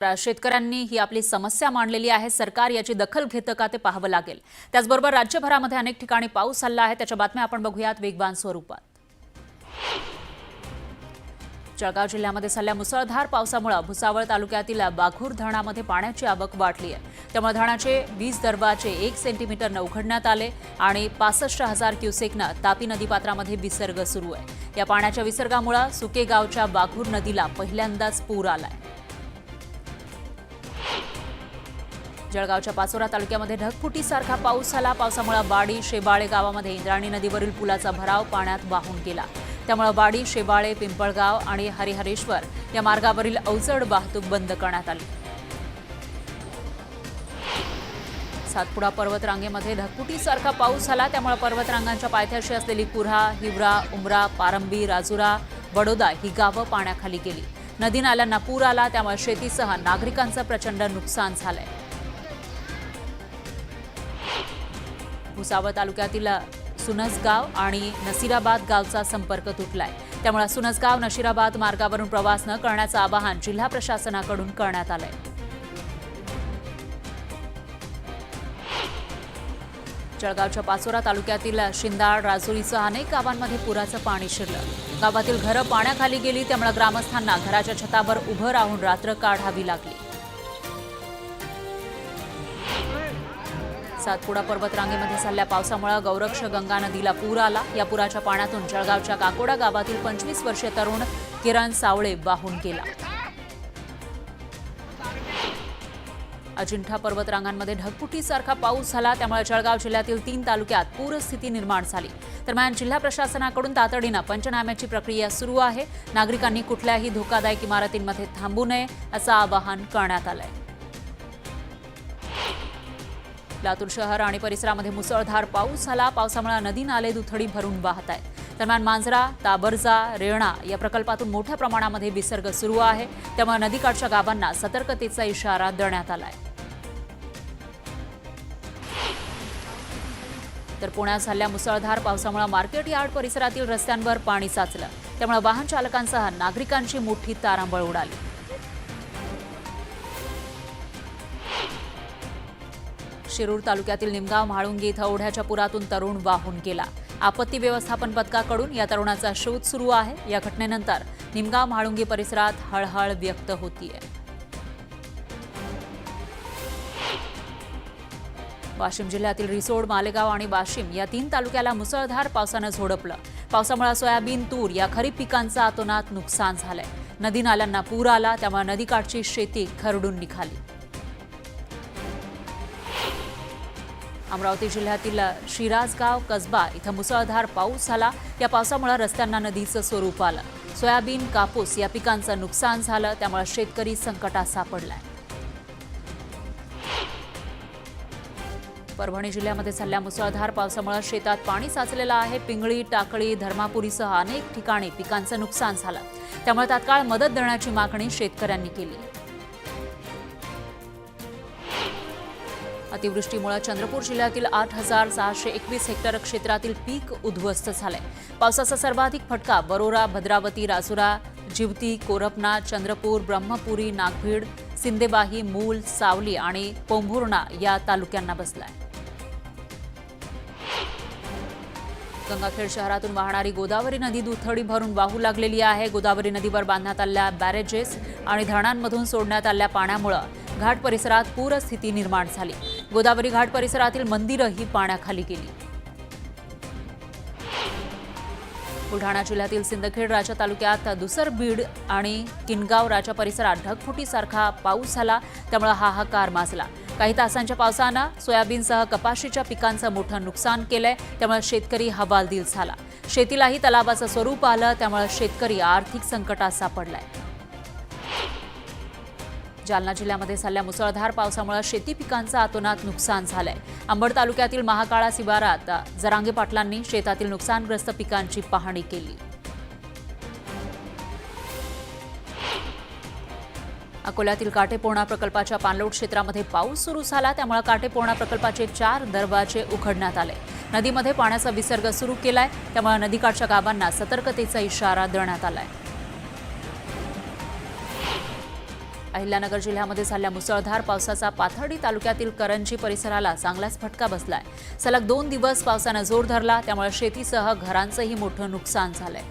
शेतकऱ्यांनी ही आपली समस्या मांडलेली आहे। सरकार याची दखल घेतं का ते पाहावं लागेल। त्याचबरोबर राज्यभरामध्ये अनेक ठिकाणी पाऊस हल्ला आहे, त्याच्या बातम्या आपण बघूयात वेगवान स्वरूपात। जळगाव जिल्ह्यामध्ये झालेल्या मुसळधार पावसामुळे भुसावळ तालुक्यातील बाघूर धरणामध्ये पाण्याची आवक वाढली आहे। त्यामुळे धरणाचे 20 दरवाजे 1 सेंटीमीटरने उघडण्यात आले आणि 65,000 क्युसेकनं तापी नदीपात्रामध्ये विसर्ग सुरू आहे। या पाण्याच्या विसर्गामुळे सुकेगावच्या बाघूर नदीला पहिल्यांदाच पूर आलाय। जळगावच्या पाचोरा तालुक्यामध्ये ढगफुटीसारखा पाऊस झाला। पावसामुळे बाडी शेबाळे गावामध्ये इंद्रायणी नदीवरील पुलाचा भराव पाण्यात वाहून गेला। त्यामुळे बाडी शेबाळे पिंपळगाव आणि हरिहरेश्वर या मार्गावरील अवजड वाहतूक बंद करण्यात आली। सातपुडा पर्वतरांगेमध्ये ढगफुटीसारखा पाऊस झाला। त्यामुळे पर्वतरांगांच्या पायथ्याशी असलेली कुऱ्हा, हिवरा, उमरा, पारंबी, राजुरा, बडोदा ही गावं पाण्याखाली गेली। नदी नाल्यांना पूर आला, त्यामुळे शेतीसह नागरिकांचं प्रचंड नुकसान झालंय। भुसावळ तालुक्यातील सुनसगाव आणि नसीराबाद गावचा संपर्क तुटलाय। त्यामुळे सुनसगाव नशीराबाद मार्गावरून प्रवास न करण्याचं आवाहन जिल्हा प्रशासनाकडून करण्यात आलंय। जळगावच्या पाचोरा तालुक्यातील शिंदाळ, राजुरीसह अनेक गावांमध्ये पुराचं पाणी शिरलं। गावातील घरं पाण्याखाली गेली, त्यामुळे ग्रामस्थांना घराच्या छतावर उभं राहून रात्र काढावी लागली। सातपुडा पर्वतरांगेमध्ये झालेल्या पावसामुळे गौरक्ष गंगा नदीला पूर आला। या पुराच्या पाण्यातून जळगावच्या काकोडा गावातील 25 वर्षीय तरुण किरण सावळे वाहून गेला। अजिंठा पर्वतरांगांमध्ये ढगफुटीसारखा पाऊस झाला। त्यामुळे जळगाव जिल्ह्यातील 3 तालुक्यात पूरस्थिती निर्माण झाली। दरम्यान जिल्हा प्रशासनाकडून तातडीनं पंचनाम्याची प्रक्रिया सुरू आहे। नागरिकांनी कुठल्याही धोकादायक इमारतींमध्ये थांबू नये असं आवाहन करण्यात आलंय। लातूर शहर आणि परिसरामध्ये मुसळधार पाऊस झाला। पावसामुळे नदी नाले दुथडी भरून वाहत आहेत। दरम्यान मांजरा, ताबरजा, रेवणा या प्रकल्पातून मोठ्या प्रमाणामध्ये विसर्ग सुरू आहे। त्यामुळे नदीकाठच्या गावांना सतर्कतेचा इशारा देण्यात आलाय। तर पुण्यात झालेल्या मुसळधार पावसामुळे मार्केट यार्ड परिसरातील रस्त्यांवर पाणी साचलं। त्यामुळे वाहन चालकांसह नागरिकांची मोठी तारांबळ उडाली। शिरूर तालुक्यातील निमगाव म्हाळुंगी इथं ओढ्याच्या पुरातून तरुण वाहून गेला। आपत्ती व्यवस्थापन पथकाकडून या तरुणाचा शोध सुरू आहे। या घटनेनंतर निमगाव म्हाळुंगी परिसरात हळहळ व्यक्त होतीये। वाशिम जिल्ह्यातील रिसोड, मालेगाव आणि वाशिम या 3 तालुक्याला मुसळधार पावसानं झोडपलं। पावसामुळे सोयाबीन, तूर या खरीप पिकांचं अतोनात नुकसान झालंय। नदी नाल्यांना पूर आला, त्यामुळे नदीकाठची शेती खरडून निघाली। अमरावती जिल्ह्यातील शिराजगाव कसबा इथं मुसळधार पाऊस झाला। या पावसामुळे रस्त्यांना नदीचं स्वरूप आलं। सोयाबीन, कापूस या पिकांचं नुकसान झालं, त्यामुळे शेतकरी संकटात सापडलाय। परभणी जिल्ह्यामध्ये झालेल्या मुसळधार पावसामुळे शेतात पाणी साचलेलं आहे। पिंगळी, टाकळी, धर्मापुरीसह अनेक ठिकाणी पिकांचं नुकसान झालं। त्यामुळे तात्काळ मदत देण्याची मागणी शेतकऱ्यांनी केली। अतिवृष्टीमुळे चंद्रपूर जिल्ह्यातील 8,621 हेक्टर क्षेत्रातील पीक उद्ध्वस्त झालंय। पावसाचा सर्वाधिक फटका बरोरा, भद्रावती, राजुरा, जिवती, कोरपना, चंद्रपूर, ब्रह्मपुरी, नागभीड, सिंदेबाही, मूल, सावली आणि पोंभुर्णा या तालुक्यांना बसलाय। गंगाखेड शहरातून वाहणारी गोदावरी नदी दुथडी भरून वाहू लागलेली आहे। गोदावरी नदीवर बांधण्यात आलेल्या बॅरेजेस आणि धरणांमधून सोडण्यात आलेल्या पाण्यामुळे घाट परिसरात पूरस्थिती निर्माण झाली। गोदावरी घाट परिसरातील मंदिरंही पाण्याखाली गेली। बुलढाणा जिल्ह्यातील सिंदखेड राजा तालुक्यात दुसर, बीड आणि किनगाव राजा परिसरात ढगफुटीसारखा पाऊस झाला। त्यामुळे हाहाकार माजला। काही तासांच्या पावसानं सोयाबीनसह कपाशीच्या पिकांचं मोठं नुकसान केलंय। त्यामुळे शेतकरी हवालदिल झाला। शेतीलाही तलावाचं स्वरूप आलं, त्यामुळे शेतकरी आर्थिक संकटात सापडलाय। जालना जिल्ह्यामध्ये झालेल्या मुसळधार पावसामुळे शेती पिकांचं अतोनात नुकसान झालंय। अंबड तालुक्यातील महाकाळा शिवारात जरांगे पाटलांनी शेतातील नुकसानग्रस्त पिकांची पाहणी केली। अकोल्यातील काटेपूर्णा प्रकल्पाच्या पाणलोट क्षेत्रामध्ये पाऊस सुरू झाला। त्यामुळे काटेपूर्णा प्रकल्पाचे 4 दरवाजे उघडण्यात आले। नदीमध्ये पाण्याचा विसर्ग सुरू केलाय। त्यामुळे नदीकाठच्या गावांना सतर्कतेचा इशारा देण्यात आलाय। अहिल्यानगर जिल्ह्यामध्ये झालेल्या मुसळधार पावसाचा पाथर्डी तालुक्यातील करंजी परिसराला चांगलाच फटका बसलाय. सलग 2 दिवस पावसानं जोर धरला, त्यामुळे शेतीसह घरांचंही मोठं नुकसान झालंय.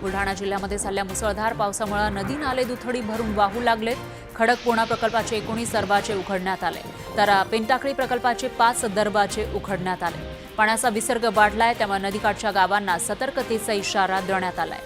बुलढाणा जिल्ह्यामध्ये झालेल्या मुसळधार पावसामुळे नदी नाले दुथडी भरून वाहू लागलेत. खडकपूर्णा प्रकल्पाचे 19 दरवाजे उघडण्यात आले, तर पेनटाकळी प्रकल्पाचे 5 दरवाजे उघडण्यात आले. पाण्याचा विसर्ग वाढलाय, त्यामुळे नदीकाठच्या गावांना सतर्कतेचा इशारा देण्यात आलाय.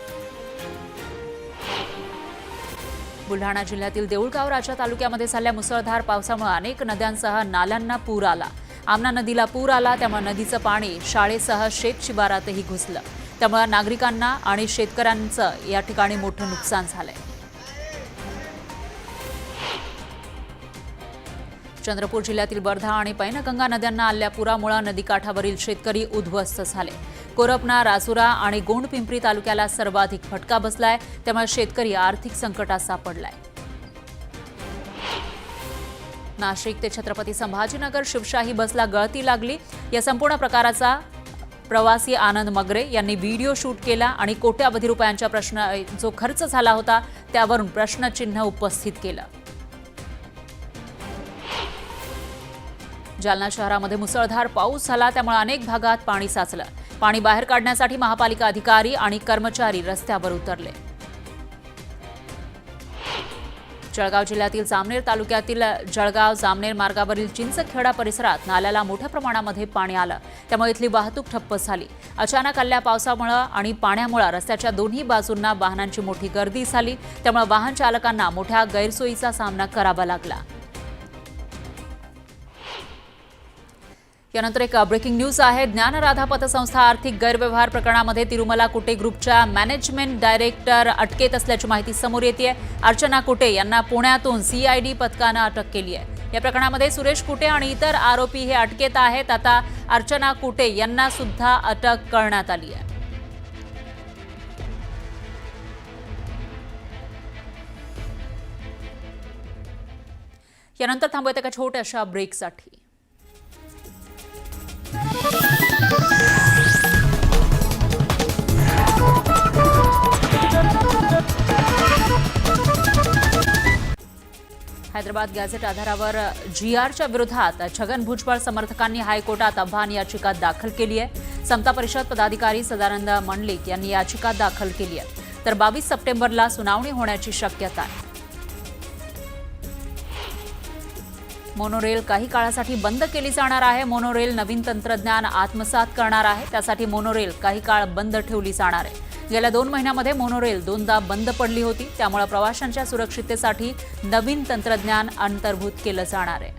बुलढाणा जिल्ह्यातील देऊळगाव राजा तालुक्यामध्ये झालेल्या मुसळधार पावसामुळे अनेक नद्यांसह नाल्यांना पूर आला. आमना नदीला पूर आला, त्यामुळे नदीचं पाणी शाळेसह शेत शिवारातही घुसलं. त्यामुळे नागरिकांना आणि शेतकऱ्यांचं या ठिकाणी मोठं नुकसान झालंय. चंद्रपूर जिल्ह्यातील वर्धा आणि पैनगंगा नद्यांना आलेल्या पुरामुळे नदीकाठावरील शेतकरी उद्ध्वस्त झाले. कोरपना, राजुरा आणि गोंडपिंपरी तालुक्याला सर्वाधिक फटका बसलाय, त्यामुळे शेतकरी आर्थिक संकटात सापडलाय. नाशिक ते छत्रपती संभाजीनगर शिवशाही बसला गळती लागली. या संपूर्ण प्रकाराचा प्रवासी आनंद मगरे यांनी व्हिडिओ शूट केला आणि कोट्यावधी रुपयांचा जो खर्च झाला होता त्यावरून प्रश्नचिन्ह उपस्थित केलं. जालना शहरामध्ये मुसळधार पाऊस झाला, त्यामुळे अनेक भागात पाणी साचलं. पाणी बाहेर काढण्यासाठी महापालिका अधिकारी आणि कर्मचारी रस्त्यावर उतरले. जळगाव जिल्ह्यातील जामनेर तालुक्यातील जळगाव जामनेर मार्गावरील चिंचखेडा परिसरात नाल्याला मोठ्या प्रमाणामध्ये पाणी आलं, त्यामुळे इथली वाहतूक ठप्प झाली. अचानक आलेल्या पावसामुळे आणि पाण्यामुळे रस्त्याच्या दोन्ही बाजूंना वाहनांची मोठी गर्दी झाली, त्यामुळे वाहन चालकांना मोठ्या गैरसोयीचा सामना करावा लागला. यानंतर एक ब्रेकिंग न्यूज आहे. ज्ञानराधा पतसंस्था आर्थिक गैरव्यवहार प्रकरणामध्ये तिरुमला कुटे ग्रुपच्या मॅनेजमेंट डायरेक्टर अटकेत असल्याची माहिती समोर येते. अर्चना कुटे यांना पुण्यातून CID पथकानं अटक केली आहे. या प्रकरणामध्ये सुरेश कुटे आणि इतर आरोपी हे अटकेत आहेत. आता अर्चना कुटे यांना सुद्धा अटक करण्यात आली आहे. यानंतर थांबूयात एका छोट्याशा ब्रेकसाठी. हैदराबाद गॅझेट आधारावर GRच्या विरोधात छगन भुजबळ समर्थकांनी हायकोर्टात आव्हान याचिका दाखल केली आहे. समता परिषद पदाधिकारी सदानंद मंडलिक यांनी याचिका दाखल केली आहे, तर 22 सप्टेंबरला सुनावणी होण्याची शक्यता आहे. मोनोरेल काही काळासाठी बंद केली जाणार आहे. मोनोरेल नवीन तंत्रज्ञान आत्मसात करणार आहे, त्यासाठी मोनोरेल काही काळ बंद ठेवली जाणार आहे. गेल्या 2 महिन्यांमध्ये मोनोरेल 2दा बंद पडली होती, त्यामुळे प्रवाशांच्या सुरक्षिततेसाठी नवीन तंत्रज्ञान अंतर्भूत केलं जाणार आहे.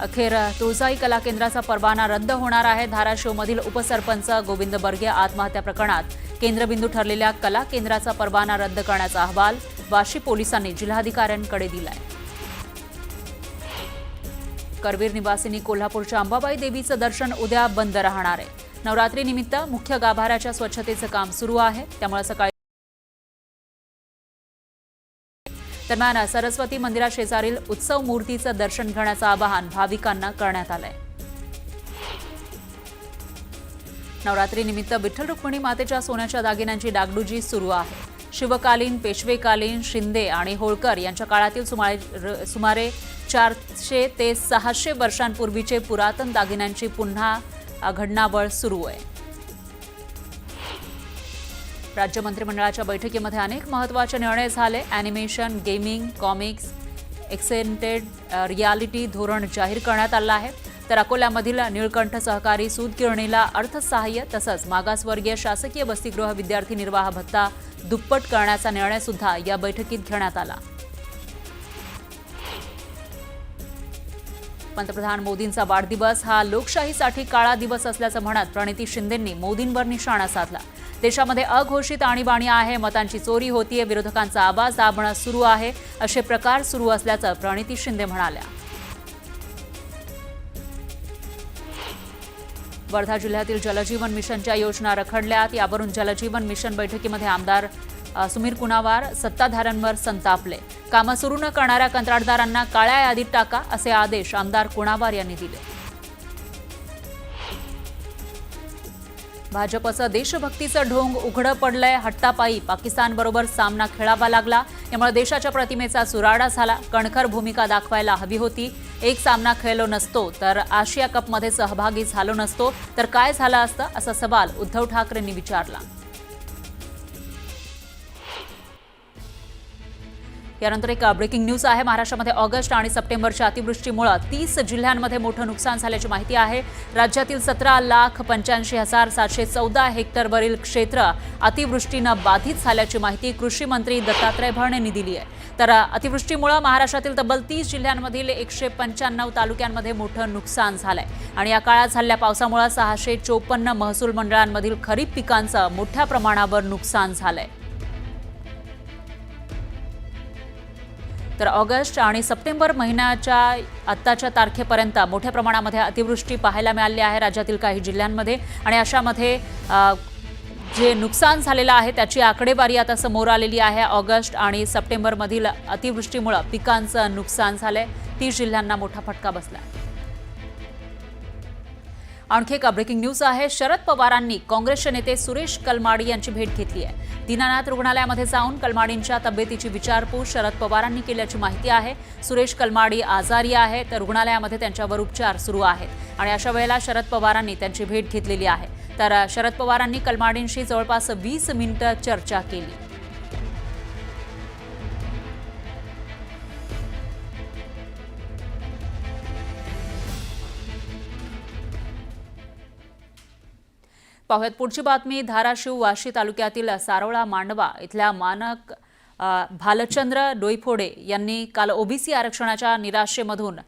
अखेर तुळजाई कला केंद्राचा परवाना रद्द होणार आहे. धाराशिवमधील उपसरपंच गोविंद बर्गे आत्महत्या प्रकरणात केंद्रबिंदू ठरलेल्या कला केंद्राचा परवाना रद्द करण्याचा अहवाल वाशी पोलिसांनी जिल्हाधिकाऱ्यांकडे दिलाय. करवीर निवासिनी कोल्हापूरच्या अंबाबाई देवीचं दर्शन उद्या बंद राहणार आहे. नवरात्रीनिमित्त मुख्य गाभाऱ्याच्या स्वच्छतेचं काम सुरू आहे, त्यामुळे सकाळी दरम्यान सरस्वती मंदिराशेजारील उत्सव मूर्तीचं दर्शन घेण्याचं आवाहन भाविकांना करण्यात आलंय. नवरात्रीनिमित्त विठ्ठल रुक्मिणी मातेच्या सोन्याच्या दागिन्यांची डागडुजी सुरू आहे. शिवकालीन, पेशवेकालीन, शिंदे आणि होळकर यांच्या काळातील सुमारे 400 ते 600 वर्षांपूर्वीचे पुरातन दागिन्यांची पुन्हा घडणावळ सुरू आहे. राज्य मंत्रिमंडळाच्या बैठकीमध्ये अनेक महत्त्वाचे निर्णय झाले. Animation, gaming, comics, extended reality धोरण जाहीर करण्यात आलं आहे. तर अकोल्यामधील निळकंठ सहकारी सूतगिरणीला अर्थसहाय्य तसंच मागासवर्गीय शासकीय वसतिगृह विद्यार्थी निर्वाह भत्ता दुप्पट करण्याचा निर्णय सुद्धा या बैठकीत घेण्यात आला. पंतप्रधान मोदींचा वाढदिवस हा लोकशाहीसाठी काळा दिवस असल्याचं म्हणत प्रणिती शिंदेंनी मोदींवर निशाणा साधला. देशामध्ये अघोषित आणीबाणी आहे, मतांची चोरी होतीये, विरोधकांचा आवाज दाबणं सुरू आहे, असे प्रकार सुरू असल्याचं प्रणिती शिंदे म्हणाल्या. वर्धा जिल्ह्यातील जलजीवन मिशनच्या योजना रखडल्यात. यावरून जलजीवन मिशन बैठकीमध्ये आमदार सुमीर कुणावार सत्ताधाऱ्यांवर संतापले. कामं सुरू न करणाऱ्या कंत्राटदारांना काळ्या यादीत टाका, असे आदेश आमदार कुणावार यांनी दिले. भाजपचं देशभक्तीचं ढोंग उघडं पडलंय. हट्टापायी पाकिस्तानबरोबर सामना खेळावा लागला. यामुळे देशाच्या प्रतिमेचा चुराडा झाला. कणखर भूमिका दाखवायला हवी होती. एक सामना खेळलो नसतो तर आशिया कपमध्ये सहभागी झालो नसतो तर काय झालं असतं, असा सवाल उद्धव ठाकरेंनी विचारला. यानंतर एक ब्रेकिंग न्यूज आहे. महाराष्ट्रामध्ये ऑगस्ट आणि सप्टेंबरच्या अतिवृष्टीमुळे 30 जिल्ह्यांमध्ये मोठं नुकसान झाल्याची माहिती आहे. राज्यातील 17,85,714 हेक्टरवरील क्षेत्र अतिवृष्टीनं बाधित झाल्याची माहिती कृषी मंत्री दत्तात्रय भरणे यांनी दिली आहे. तर अतिवृष्टीमुळे महाराष्ट्रातील तब्बल 30 जिल्ह्यांमधील 195 तालुक्यांमध्ये मोठं नुकसान झालंय आणि या काळात झालेल्या पावसामुळे 654 महसूल मंडळांमधील खरीप पिकांचं मोठ्या प्रमाणावर नुकसान झालंय. तर ऑगस्ट आणि सप्टेंबर महिन्याच्या आत्ताच्या तारखेपर्यंत मोठ्या प्रमाणामध्ये अतिवृष्टी पाहायला मिळाली आहे राज्यातील काही जिल्ह्यांमध्ये आणि अशामध्ये जे नुकसान झालेलं आहे त्याची आकडेवारी आता समोर आलेली आहे. ऑगस्ट आणि सप्टेंबरमधील अतिवृष्टीमुळे पिकांचं नुकसान झालंय. 30 जिल्ह्यांना मोठा फटका बसला. आणखी एक ब्रेकिंग न्यूज आहे. शरद पवारांनी काँग्रेसचे नेते सुरेश कलमाडी यांची भेट घेतली आहे. दीनानाथ रुग्णालयामध्ये जाऊन कलमाडींच्या तब्येतीची विचारपूस शरद पवारांनी केल्याची माहिती आहे. सुरेश कलमाडी आजारी आहे तर रुग्णालयामध्ये त्यांच्यावर उपचार सुरू आहेत आणि अशा वेळेला शरद पवारांनी त्यांची भेट घेतलेली आहे. तर शरद पवारांनी कलमाडींशी जवळपास 20 मिनिटं चर्चा केली. पाहुयात पुढची बातमी. धाराशिव वाशी तालुक्यातील सारोळा मांडवा इथल्या मानक भालचंद्र डोईफोडे यांनी काल ओबीसी आरक्षणाच्या निराशेमधून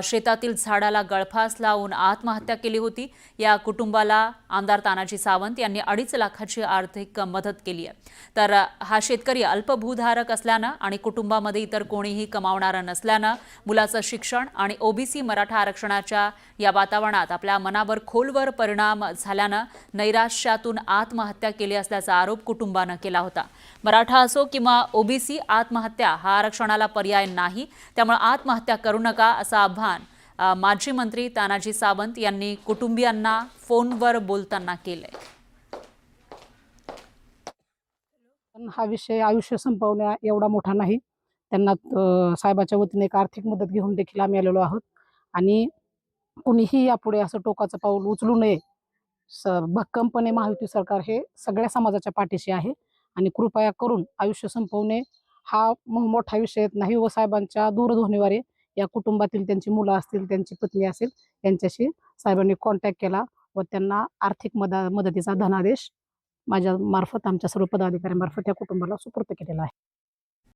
शेतातील झाडाला गळफास लावून आत्महत्या केली होती. या कुटुंबाला आमदार तानाजी सावंत यांनी 2.5 लाखाची आर्थिक मदत केली आहे. तर हा शेतकरी अल्पभूधारक असल्यानं आणि कुटुंबामध्ये इतर कोणीही कमावणारं नसल्यानं मुलाचं शिक्षण आणि ओबीसी मराठा आरक्षणाच्या या वातावरणात आपल्या मनावर खोलवर परिणाम झाल्यानं नैराश्यातून आत्महत्या केली असल्याचा आरोप कुटुंबानं केला होता. मराठा असो किंवा ओबीसी, आत्महत्या हा आरक्षणाला पर्याय नाही, त्यामुळे आत्महत्या करू नका असं आवाहन माजी मंत्री तानाजी सावंत यांनी कुटुंबियांना फोनवर बोलताना केलंय. हा विषय आयुष्य संपवण्या एवढा मोठा नाही. त्यांना साहेबाच्या वतीने एक आर्थिक मदत घेऊन देखील आम्ही आलेलो आहोत आणि कुणीही यापुढे असं टोकाचं पाऊल उचलू नये. भक्कमपणे महायुती सरकार हे सगळ्या समाजाच्या पाठीशी आहे आणि कृपया करून आयुष्य संपवणे हा मोठा विषय नाही व साहेबांच्या दूरध्वनीद्वारे या कुटुंबातील त्यांची मुलं असतील, त्यांची पत्नी असेल, यांच्याशी साहेबांनी कॉन्टॅक्ट केला व त्यांना आर्थिक मदतीचा धनादेश माझ्या मार्फत, आमच्या सर्व पदाधिकाऱ्यांमार्फत या कुटुंबाला सुपूर्द केलेला आहे.